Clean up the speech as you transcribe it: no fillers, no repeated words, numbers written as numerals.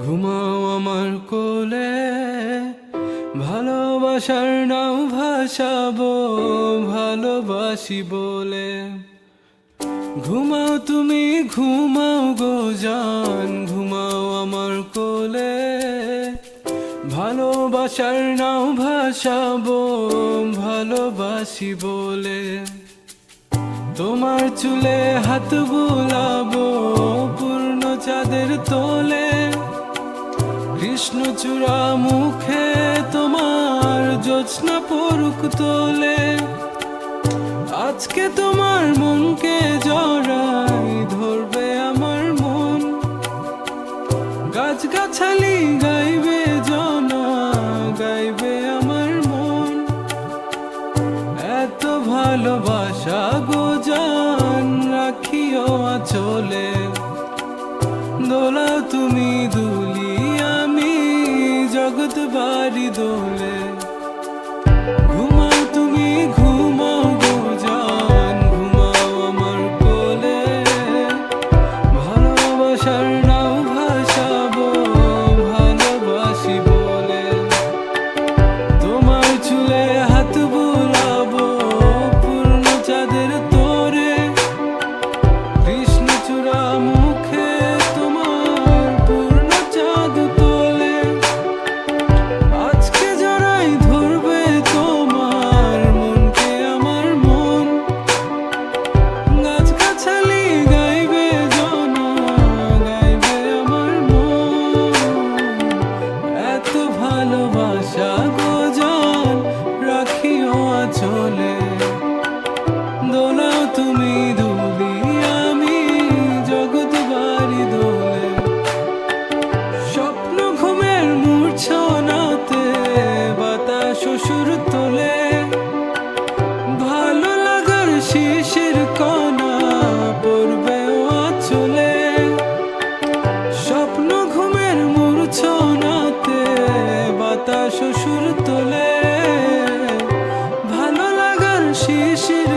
ঘুমাও আমার কোলে, ভালোবাসার নাও ভাসাবো ভালোবাসি বলে। ঘুমাও তুমি ঘুমাও গো জান, ঘুমাও আমার কোলে, ভালোবাসার নাও ভাসাবো ভালোবাসি বলে। তোমার চুলে হাত বুলাবো পূর্ণ চাঁদের তোলে, কৃষ্ণচূড়া মুখে তোমার জ্যোৎস্না পড়ুক তোলে। আজকে তোমার মনকে জড়াই ধরবে আমার মন, গাছগাছালি গাইবে জনা গাইবে আমার মন। এত ভালোবাসা গো জান রাখিও আঁচলে, দোলাও তুমি দুলি আমি জগৎ বাড়ি দোলে। ঘুমাও তুমি ঘুমাও গো জান, ঘুমাও আমার কোলে, ভালোবাসার নাও ভাসাবো ভালোবাসি বলে। তোমার চুলে হাত বুলাবো পূর্ণ চাঁদের তোরে, কৃষ্ণচূড়া মুখে তোমার পূর্ণ চাঁদ তোলে। আজকে জড়াই ধরবে তোমার মনকে আমার মন, গাছগাছালি গাইবে জনা গাইবে আমার মন। এত ভালোবাসা গো জান রাখিও আঁচলে, দোলাও তুমি দুলি আমি জগৎ বাড়ি দোলে। স্বপ্ন ঘুমের মূর্ছনাতে বাতাস সুর তোলে, ভালো লাগার শিশির কণা পড়বে আঁচলে। স্বপ্ন ঘুমের মূর্ছনাতে বাতাস সুর তোলে, ভালো লাগার শিশির